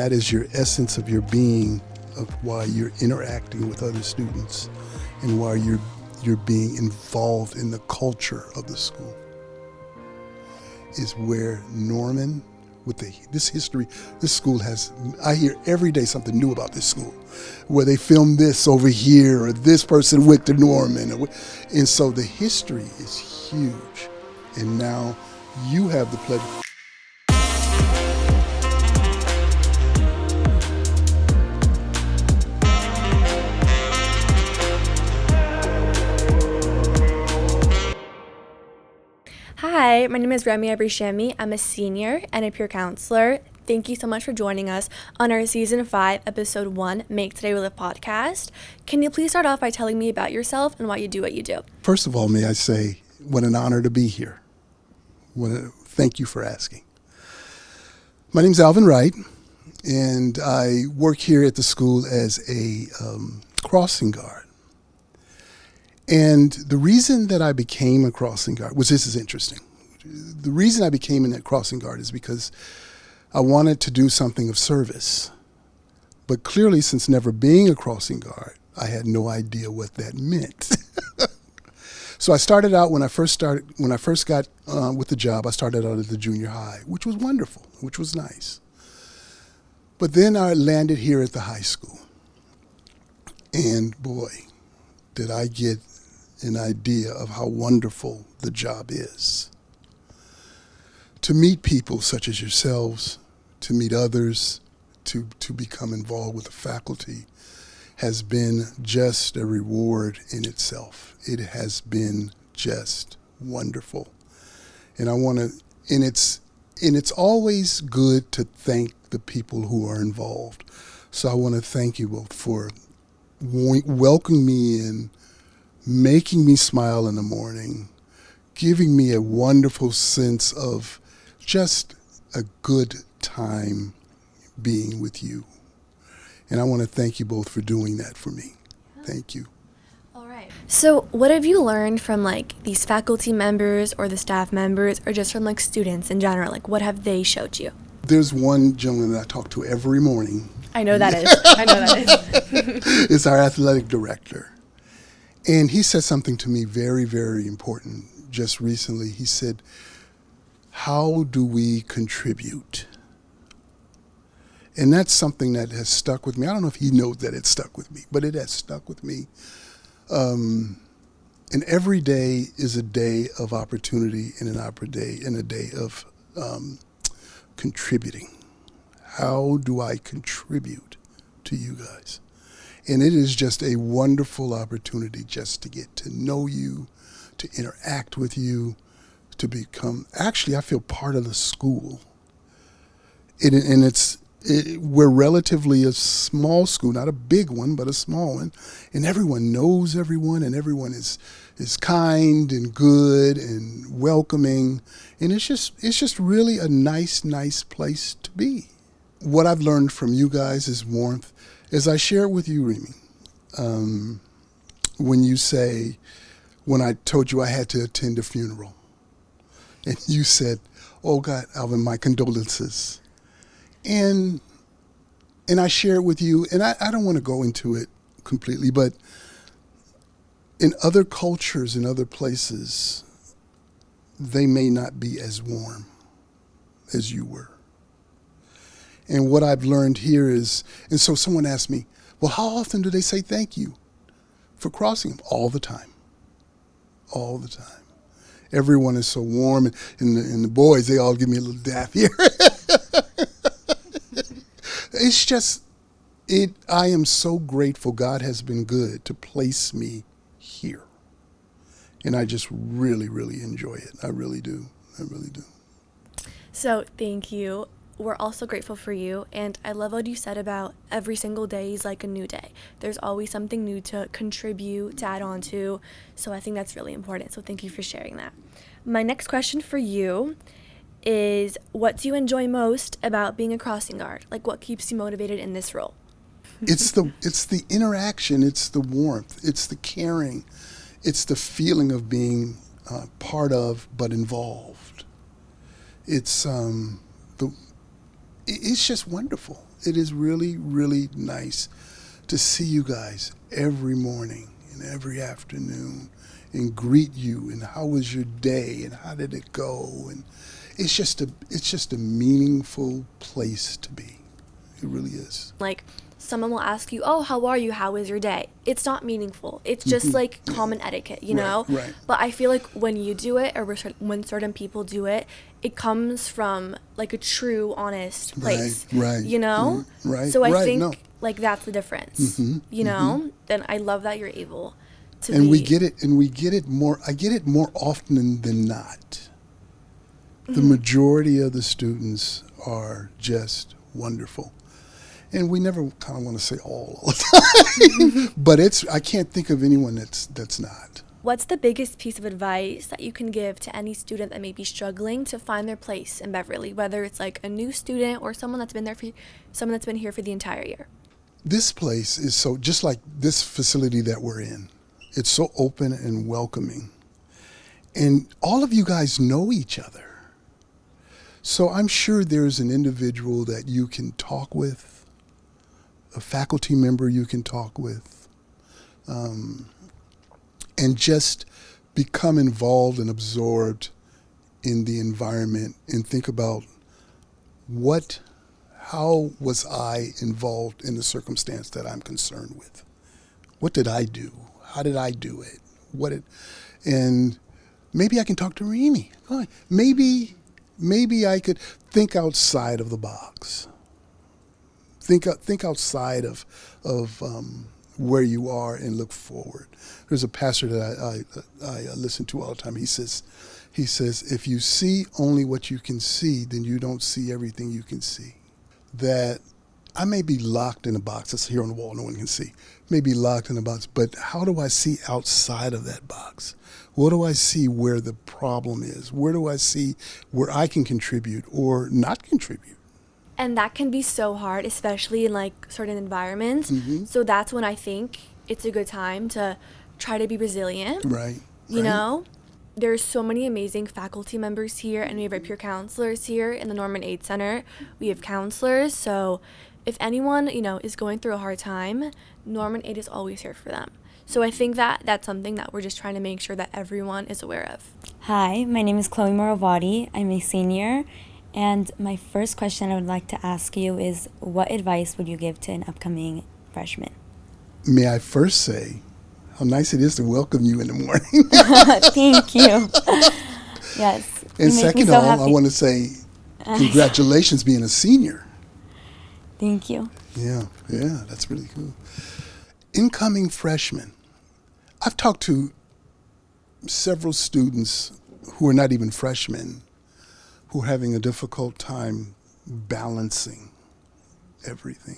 that is your essence of your being, of why you're interacting with other students and why you're being involved in the culture of the school, is where Norman, with this history, this school has, I hear every day something new about this school, where they filmed this over here, or this person went to Norman. And so the history is huge. And now you have the pleasure. Hi, my name is Remi Abrishami. I'm a senior and a peer counselor. Thank you so much for joining us on our Season 5, Episode 1, Make Today We Live podcast. Can you please start off by telling me about yourself and why you do what you do? First of all, may I say, what an honor to be here. Thank you for asking. My name's Alvin Wright, and I work here at the school as a crossing guard. And the reason that I became a crossing guard, which this is interesting, the reason I became a crossing guard is because I wanted to do something of service. But clearly, since never being a crossing guard, I had no idea what that meant. So I started out when I first got with the job, I started out at the junior high, which was wonderful, which was nice. But then I landed here at the high school. And boy, did I get an idea of how wonderful the job is. To meet people such as yourselves, to meet others, to become involved with the faculty has been just a reward in itself. It has been just wonderful. And it's always good to thank the people who are involved. So I want to thank you both for welcoming me in, making me smile in the morning, giving me a wonderful sense of just a good time being with you. And I want to thank you both for doing that for me. Thank you. All right. So what have you learned from these faculty members or the staff members or just from students in general? What have they showed you? There's one gentleman that I talk to every morning. I know that is. It's our athletic director. And he said something to me very, very important just recently. He said, how do we contribute? And that's something that has stuck with me. I don't know if he knows that it stuck with me, but it has stuck with me. And every day is a day of opportunity and a day of contributing. How do I contribute to you guys? And it is just a wonderful opportunity just to get to know you, to interact with you, to become, actually, I feel part of the school. We're relatively a small school, not a big one, but a small one. And everyone knows everyone, and everyone is kind and good and welcoming. And it's just really a nice place to be. What I've learned from you guys is warmth. As I shared with you, Remi, when I told you I had to attend a funeral, and you said, oh God, Alvin, my condolences. And I shared with you, and I don't want to go into it completely, but in other cultures, in other places, they may not be as warm as you were. And what I've learned here is, and so someone asked me, well, how often do they say thank you for crossing them? All the time. All the time. Everyone is so warm, and the boys, they all give me a little dap here. It's just, I am so grateful God has been good to place me here. And I just really, really enjoy it. I really do. I really do. So thank you. We're also grateful for you, and I love what you said about every single day is like a new day. There's always something new to contribute, to add on to, so I think that's really important, so thank you for sharing that. My next question for you is, what do you enjoy most about being a crossing guard? What keeps you motivated in this role? It's the interaction, it's the warmth, it's the caring, it's the feeling of being part of but involved. It's just wonderful. It is really, really nice to see you guys every morning and every afternoon and greet you and how was your day and how did it go, and it's just a meaningful place to be. It really is. Like, someone will ask you, oh, how are you? How was your day? It's not meaningful. It's just like common etiquette, you know? Right. But I feel like when you do it, or when certain people do it, it comes from like a true, honest place. Right. You know? Right. So I right, think no. like that's the difference. You know? Then I love that you're able to And be. we get it more. I get it more often than not. The majority of the students are just wonderful. And we never kind of want to say all the time, but I can't think of anyone that's not. What's the biggest piece of advice that you can give to any student that may be struggling to find their place in Beverly, whether it's like a new student or someone that's been here for the entire year? This place is so, just like this facility that we're in, it's so open and welcoming. And all of you guys know each other. So I'm sure there's an individual that you can talk with, a faculty member you can talk with, and just become involved and absorbed in the environment and think about how was I involved in the circumstance that I'm concerned with? What did I do? How did I do it? And maybe I can talk to Remi. Maybe I could think outside of the box. Think outside of where you are and look forward. There's a pastor that I listen to all the time. He says, if you see only what you can see, then you don't see everything you can see. That I may be locked in a box that's here on the wall, no one can see. Maybe locked in a box, but how do I see outside of that box? What do I see where the problem is? Where do I see where I can contribute or not contribute? And that can be so hard, especially in like certain environments. So that's when I think it's a good time to try to be resilient. Right. You know, there's so many amazing faculty members here, and we have our peer counselors here in the NormanAid Center. We have counselors. So if anyone, is going through a hard time, NormanAid is always here for them. So I think that that's something that we're just trying to make sure that everyone is aware of. Hi, my name is Chloe Moravati. I'm a senior. And my first question I would like to ask you is, what advice would you give to an upcoming freshman? May I first say how nice it is to welcome you in the morning. Thank you. Yes. And second of all, happy. I want to say congratulations being a senior. Thank you. Yeah, that's really cool. Incoming freshmen. I've talked to several students who are not even freshmen who are having a difficult time balancing everything.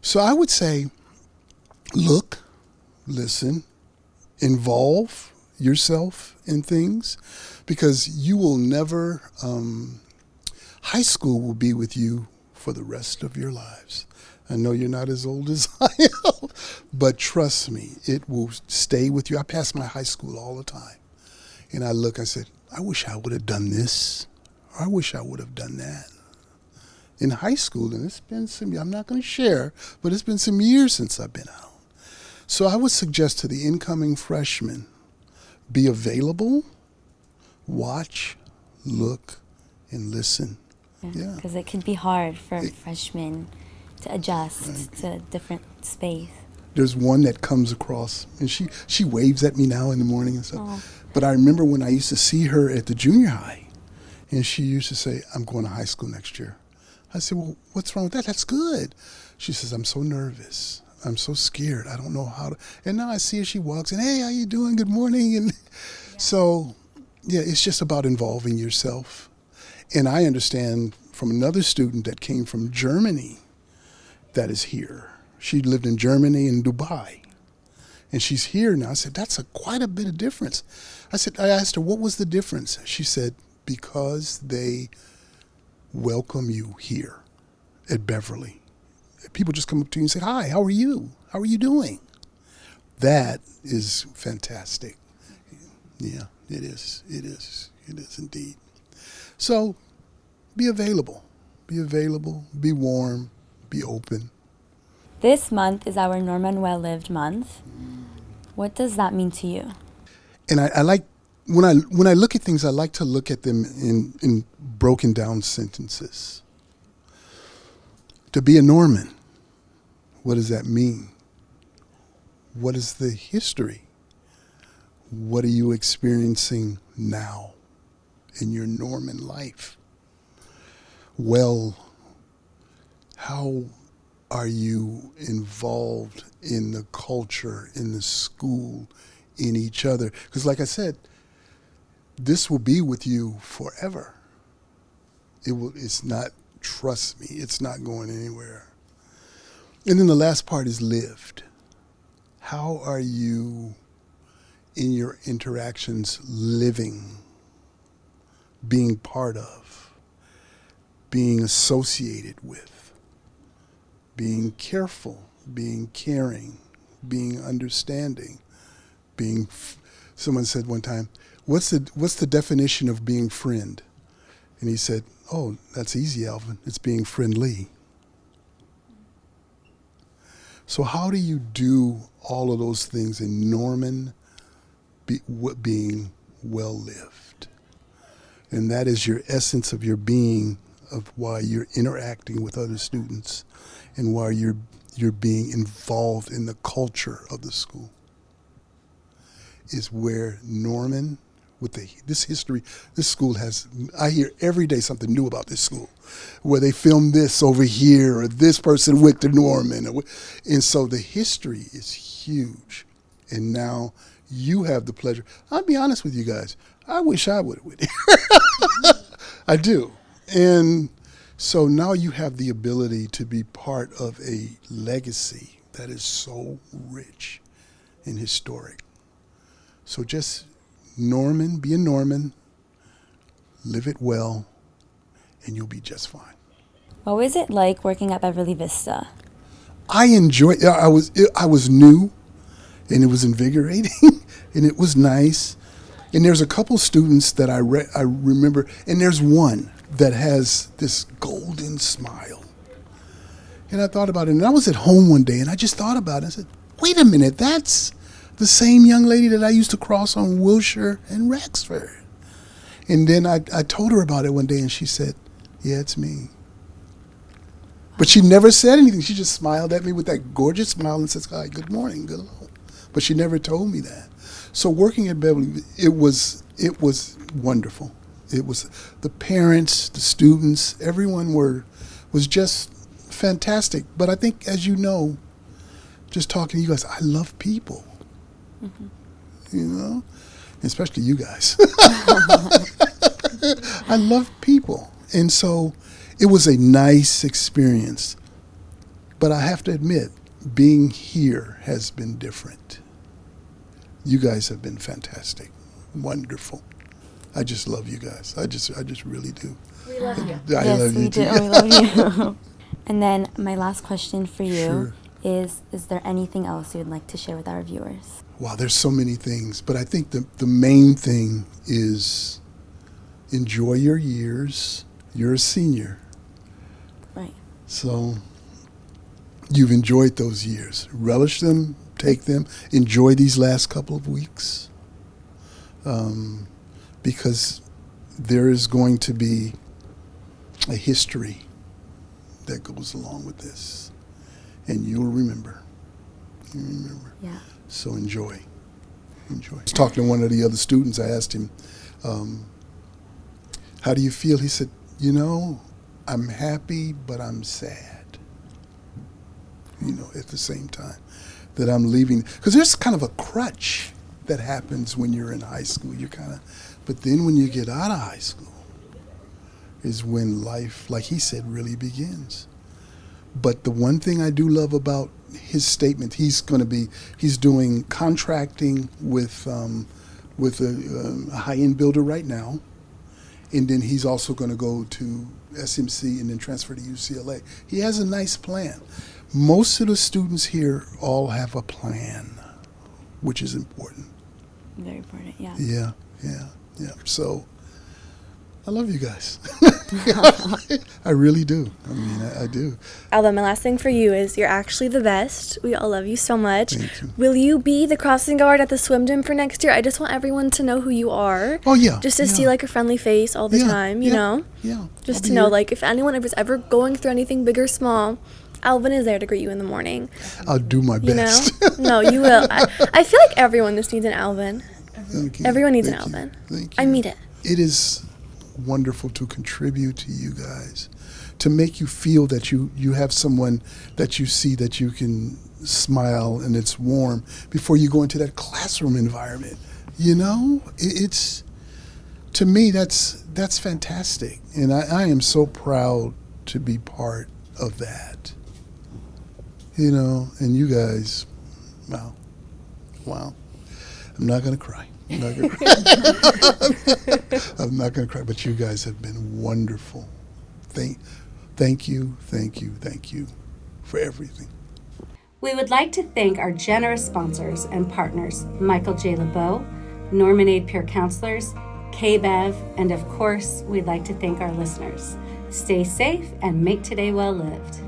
So I would say, look, listen, involve yourself in things, because you will never, high school will be with you for the rest of your lives. I know you're not as old as I am, but trust me, it will stay with you. I pass my high school all the time, and I said, I wish I would have done this, or I wish I would have done that. In high school, and it's been I'm not going to share, but it's been some years since I've been out. So I would suggest to the incoming freshmen, be available, watch, look, and listen. Yeah. Because it can be hard for freshmen to adjust to a different space. There's one that comes across, and she waves at me now in the morning and stuff. Oh. But I remember when I used to see her at the junior high, and she used to say, I'm going to high school next year. I said, well, what's wrong with that? That's good. She says, I'm so nervous. I'm so scared. I don't know how to. And now I see her, she walks in, hey, how you doing? Good morning. And so, it's just about involving yourself. And I understand from another student that came from Germany that is here. She lived in Germany and Dubai. And she's here now. I said, that's quite a bit of difference. I asked her, what was the difference? She said, because they welcome you here at Beverly. People just come up to you and say, hi, how are you? How are you doing? That is fantastic. Yeah, it is. It is. It is indeed. So be available. Be available. Be warm. be open. This month is our Norman Well Lived month. What does that mean to you? And I like, when I look at things, I like to look at them in broken down sentences. To be a Norman, what does that mean? What is the history? What are you experiencing now in your Norman life? Well, how are you involved in the culture, in the school, in each other? Because like I said, this will be with you forever. It's not, trust me, it's not going anywhere. And then the last part is lived. How are you in your interactions living, being part of, being associated with, being careful, being caring, being understanding, someone said one time, what's the definition of being friend? And he said, oh, that's easy, Alvin. It's being friendly. So how do you do all of those things in Norman being well lived? And that is your essence of your being, of why you're interacting with other students and why you're being involved in the culture of the school, is where Norman, with this history, this school has, I hear every day something new about this school, where they filmed this over here, or this person went to Norman. And so the history is huge. And now you have the pleasure. I'll be honest with you guys. I wish I would have went here. I do. And so now you have the ability to be part of a legacy that is so rich and historic. So just Norman, be a Norman, live it well, and you'll be just fine. What was it like working at Beverly Vista? I enjoyed. I was new, and it was invigorating, and it was nice. And there's a couple students that I remember, and there's one that has this golden smile. And I thought about it, and I was at home one day, and I just thought about it. I said, "Wait a minute, that's the same young lady that I used to cross on Wilshire and Rexford." And then I told her about it one day, and she said, "Yeah, it's me." But she never said anything. She just smiled at me with that gorgeous smile and says, "Hi, good morning, good hello." But she never told me that. So working at Beverly, it was wonderful. It was the parents, the students, everyone was just fantastic. But I think, as you know, just talking to you guys, I love people. Mm-hmm. You know, especially you guys. I love people. And so it was a nice experience. But I have to admit, being here has been different. You guys have been fantastic, wonderful. I just love you guys. I just really do. We love you. I yes, love we you do. too. We love you. And then my last question for you Sure. is there anything else you would like to share with our viewers? Wow, there's so many things, but I think the main thing is enjoy your years. You're a senior. Right. So you've enjoyed those years. Relish them, take them, enjoy these last couple of weeks. Because there is going to be a history that goes along with this. And you'll remember. You remember. Yeah. So enjoy. Enjoy. I was talking to one of the other students. I asked him, how do you feel? He said, you know, I'm happy, but I'm sad. You know, at the same time that I'm leaving. Because there's kind of a crutch that happens when you're in high school. You kind of, but then when you get out of high school is when life, like he said, really begins. But the one thing I do love about his statement, he's doing contracting with a high-end builder right now, and then he's also going to go to SMC and then transfer to UCLA. He has a nice plan. Most of the students here all have a plan, which is important. Very important, yeah. Yeah. So I love you guys. I really do. I mean, I do. Alva, my last thing for you is you're actually the best. We all love you so much. Thank you. Will you be the crossing guard at the swim gym for next year? I just want everyone to know who you are. Oh, yeah. Just to see like a friendly face all the time, you know? Yeah. Just I'll to be know, here. like, if anyone was ever going through anything big or small, Alvin is there to greet you in the morning. I'll do my You know? best. No, you will. I feel like everyone just needs an Alvin. Thank you. Everyone needs Thank an you. Alvin. Thank I you. mean it. It is wonderful to contribute to you guys, to make you feel that you have someone that you see that you can smile and it's warm before you go into that classroom environment. You know, it's to me that's fantastic, and I am so proud to be part of that. You know, and you guys, wow. I'm not gonna cry. I'm not gonna cry. I'm not gonna cry. But you guys have been wonderful. Thank you for everything. We would like to thank our generous sponsors and partners, Michael J. LeBeau, NormanAid Peer Counselors, KBEV, and of course, we'd like to thank our listeners. Stay safe and make today well lived.